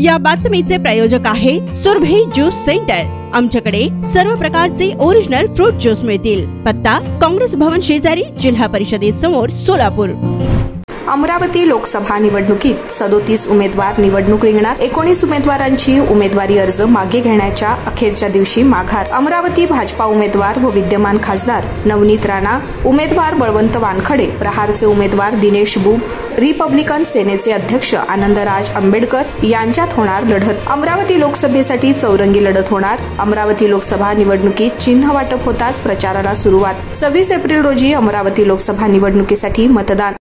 या बातमीचे प्रायोजक आहे सुरभी ज्यूस सेंटर। आमच्याकडे सर्व प्रकारचे ओरिजिनल फ्रूट ज्यूस मिळतील। पत्ता काँग्रेस भवन शेजारी, जिल्हा परिषदेसमोर, सोलापूर। अमरावती लोकसभा निवडणुकीत 37 उमेदवार निवडणूक रिंगणात। 19 उमेदवारांची उमेदवारी अर्ज मागे घेण्याच्या अखेरच्या दिवशी माघार। अमरावती भाजपा उमेदवार व विद्यमान खासदार नवनीत राणा, उमेदवार बळवंत वानखडे, प्रहारचे उमेदवार दिनेश बुब, रिपब्लिकन सेनेचे अध्यक्ष आनंदराज आंबेडकर यांच्यात होणार लढत। अमरावती लोकसभेसाठी चौरंगी लढत होणार। अमरावती लोकसभा निवडणुकीत चिन्ह वाटप होताच प्रचाराला सुरुवात। 26 एप्रिल रोजी अमरावती लोकसभा निवडणुकीसाठी मतदान।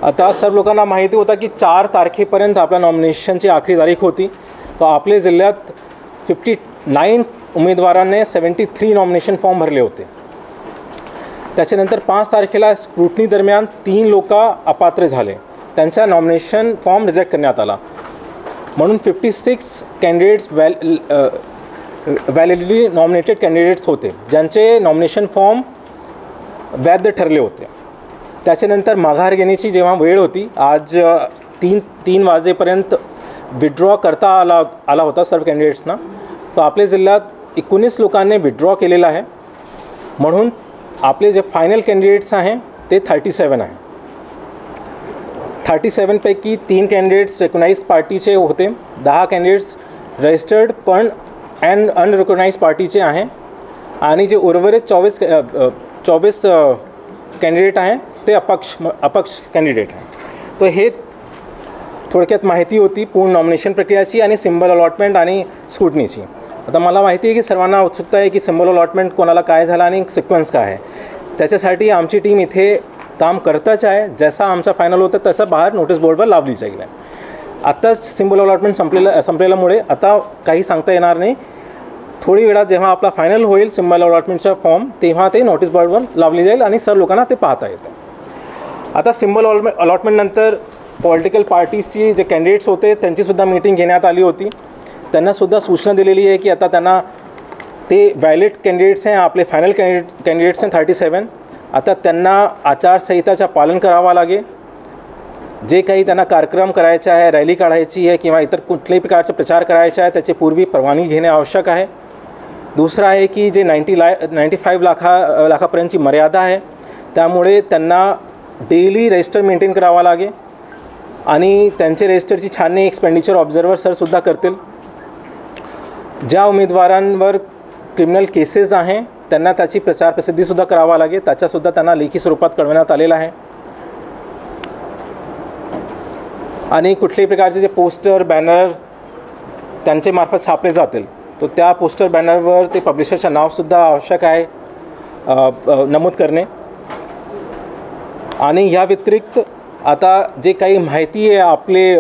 आता सर्व लोकांना माहिती होता की 4 तारखेपर्यंत आपल्या नॉमिनेशनची आखरी तारीख होती। तो आपल्या जिल्ह्यात 59 उमेदवारांनी 73 नॉमिनेशन फॉर्म भरले होते। त्याच्यानंतर 5 तारखेला स्क्रूटनी दरम्यान 3 लोक अपात्र झाले, त्यांचा नॉमिनेशन फॉर्म रिजेक्ट करण्यात आला। म्हणून 56 कॅन्डिडेट्स व्हॅलिडली नॉमिनेटेड कॅन्डिडेट्स होते, ज्यांचे नॉमिनेशन फॉर्म वैध ठरले होते। त्याच्यानंतर माघार घेण्याची जेव्हा वेळ होती, आज 3 वाजेपर्यंत विड्रॉ करता आला होता सर्व कॅन्डिडेट्सना। तो आपल्या जिल्ह्यात 19 लोकांनी विड्रॉ केलेला आहे। म्हणून आपले जे फायनल कॅन्डिडेट्स आहेत ते 37 आहे। 37 पैकी 3 कॅन्डिडेट्स रिकॉग्नाइज्ड पार्टीचे होते, 10 कॅन्डिडेट्स रजिस्टर्ड पण अनरिकॉग्नाइज्ड पार्टीचे आहे, आणि जे उर्वरित 24 कॅन्डिडेट आहेत ते अपक्ष कॅन्डिडेट आहे। तो हे थोडक्यात माहिती होती पूर्ण नॉमिनेशन प्रक्रियाची आणि सिम्बल अलॉटमेंट आणि स्क्रूटनीची। आता मला माहिती आहे की सर्वांना उत्सुकता आहे की सिम्बल अलॉटमेंट कोणाला काय झाला आणि सिक्वेन्स काय आहे। त्याच्यासाठी आमची टीम इथे काम करतच आहे। जसा आमचा फायनल होतं तसं बाहेर नोटीस बोर्डवर लावली जाईल। आत्ताच सिम्बल अलॉटमेंट संपलेल्यामुळे आता काही सांगता येणार नाही। थोडी वेळात जेव्हा आपला फायनल होईल सिम्बल अलॉटमेंटचा फॉर्म, तेव्हा ते नोटीस बोर्डवर लावली जाईल आणि सर्व लोकांना ते पाहता येतं। आता सिम्बल अलॉटमेंटनंतर पॉलिटिकल पार्टीजची जे कॅन्डिडेट्स होते त्यांचीसुद्धा मीटिंग घेण्यात आली होती। त्यांनासुद्धा सूचना दिलेली आहे की आता त्यांना ते व्हॅलिड कॅन्डिडेट्स आहे, आपले फायनल कॅन्डिडेट्स आहेत 37। आता त्यांना आचारसंहिताचं पालन करावं लागेल। जे काही त्यांना कार्यक्रम करायचा आहे, रॅली काढायची आहे किंवा इतर कुठल्याही प्रकारचा प्रचार करायचा आहे, त्याची पूर्वी परवानगी घेणे आवश्यक आहे। दुसरं आहे की जे 95 लाखापर्यंतची मर्यादा आहे, त्यामुळे त्यांना डेली रजिस्टर मेंटेन करावा लागेल आणि त्यांचे रजिस्टरची छाननी एक्सपेंडिचर ऑब्झर्वर सरसुद्धा करतील। ज्या उमेदवारांवर क्रिमिनल केसेस आहे त्यांना त्याची प्रचार प्रसिद्धीसुद्धा करावा लागेल, त्याच्यासुद्धा त्यांना लेखी स्वरूपात कळवण्यात आलेलं आहे। आणि कुठल्याही प्रकारचे जे पोस्टर बॅनर त्यांचे मार्फत छापले जातील, तो त्या पोस्टर बॅनरवर ते पब्लिशरचं नावसुद्धा आवश्यक आहे नमूद करणे। आणि या व्यतिरिक्त आता जे काही माहिती आहे आपले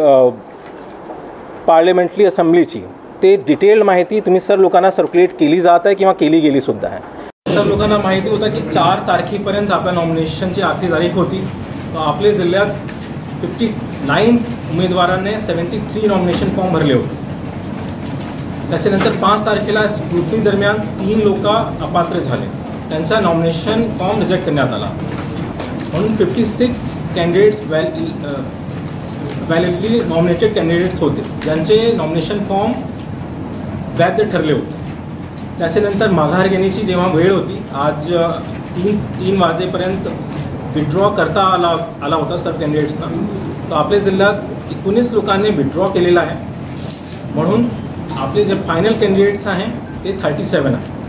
पार्लमेंटरी असेंब्लीची, ते डिटेल्ड माहिती तुम्ही सर्व लोकांना सर्क्युलेट केली जात आहे किंवा केली गेली सुद्धा आहे। सर्व लोकांना माहिती होतं की 4 तारखेपर्यंत आपल्या नॉमिनेशनची आखरी तारीख होती। तो आपल्या जिल्ह्यात 59 उमेदवारांनी 73 नॉमिनेशन फॉर्म भरले होते। त्याच्यानंतर 5 तारखेला स्क्रूटनी दरम्यान 3 लोक अपात्र झाले, त्यांचा नॉमिनेशन फॉर्म रिजेक्ट करण्यात आला। म्हणून 56 कॅन्डिडेट्स व्हॅलिडली नॉमिनेटेड कॅन्डिडेट्स होते, ज्यांचे नॉमिनेशन फॉर्म वैध ठरले होते। त्याच्यानंतर माघार घेण्याची जेव्हा वेळ होती, आज 3 वाजेपर्यंत विड्रॉ करता आला होता सर्व कॅन्डिडेट्सना। तो आपल्या जिल्ह्यात 19 लोकांनी विड्रॉ केलेला आहे। म्हणून आपले जे फायनल कॅन्डिडेट्स आहेत ते 37 आहे।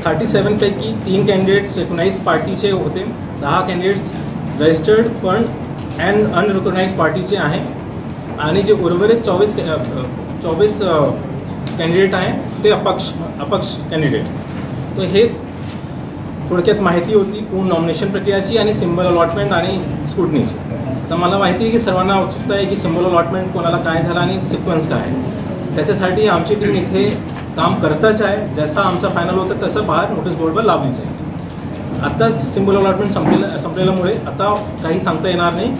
37 पैकी 3 कॅन्डिडेट्स रिकॉग्नाइज्ड पार्टीचे होते, 10 कॅन्डिडेट्स रजिस्टर्ड पण अनरिकॉग्नाइज्ड पार्टीचे आहे, आणि जे उर्वरित 24 कॅन्डिडेट आहेत ते अपक्ष कॅन्डिडेट। तो हे थोडक्यात माहिती होती पूर्ण नॉमिनेशन प्रक्रियाची आणि सिम्बल अलॉटमेंट आणि स्क्रूटनीची। तर मला माहिती आहे की सर्वांना उत्सुकता आहे की सिम्बल अलॉटमेंट कोणाला काय झालं आणि सिक्वेन्स काय आहे। त्याच्यासाठी आमची टीम इथे काम करतच आहे। जसा आमचा फायनल होतं तसं बाहेर नोटीस बोर्डवर लावली जाईल। आत्ताच सिम्बल अलॉटमेंट संपलेल्यामुळे आता काही सांगता येणार नाही।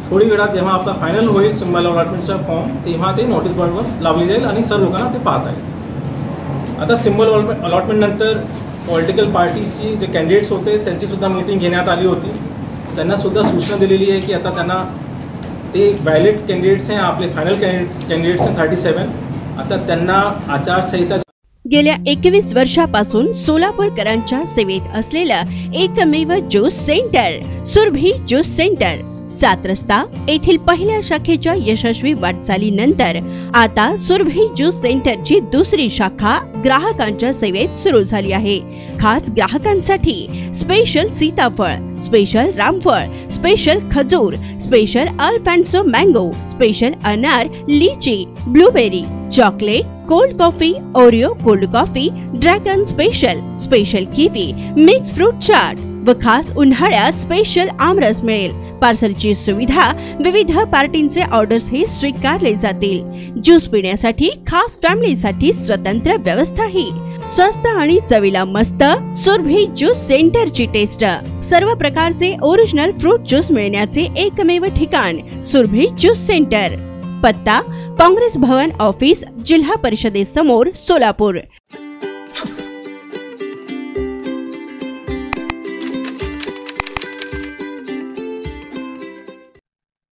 थोडी वेळात जेव्हा आपला फायनल होईल सिम्बल अलॉटमेंटचा फॉर्म, तेव्हा ते नोटीस बोर्डवर लावली जाईल आणि सर्व लोकांना ते पाहता येईल। आता सिम्बल अलॉटमेंटनंतर पॉलिटिकल पार्टीजची जे कॅन्डिडेट्स होते त्यांचीसुद्धा मीटिंग घेण्यात आली होती। त्यांनासुद्धा सूचना दिलेली आहे की आता त्यांना ते व्हॅलिड कॅन्डिडेट्स हैं, आपले फायनल कॅन्डिडेट्स हैं 37. आता त्यांना आचारसंहिता गेल्या 21 वर्षापासून सोलापूरकरांच्या सेवेत असलेलं एकमेव juice centre Surabhi juice centre 7 रस्ता येथील पहिल्या शाखेच्या यशस्वी वाटचालीनंतर आता सुरभी ज्यूस सेंटरची दुसरी शाखा ग्राहकांच्या सेवेत सुरू झाली आहे. खास ग्राहकांसाठी स्पेशल सीताफळ, स्पेशल रामफळ, स्पेशल खजूर, स्पेशल अल्फान्सो मँगो, स्पेशल अनार, लीची, blueberry, chocolate, cold coffee, Oreo cold coffee, dragon special kiwi, mix fruit chaat व खास उन्हाळ्यात स्पेशल आमरस मिळेल. पार्सलची सुविधा, विविध पार्टींचे ऑर्डर्स हे स्वीकारले जातील. ज्यूस पिण्यासाठी खास फॅमिलीसाठी स्वतंत्र व्यवस्थाही. स्वस्त आणि चवीला मस्त सुरभी ज्यूस सेंटरची टेस्ट. सर्व प्रकारचे ओरिजिनल फ्रूट ज्यूस मिळण्याचे एकमेव ठिकाण सुरभी ज्यूस सेंटर. पत्ता काँग्रेस भवन ऑफिस, जिल्हा परिषदेसमोर, सोलापूर.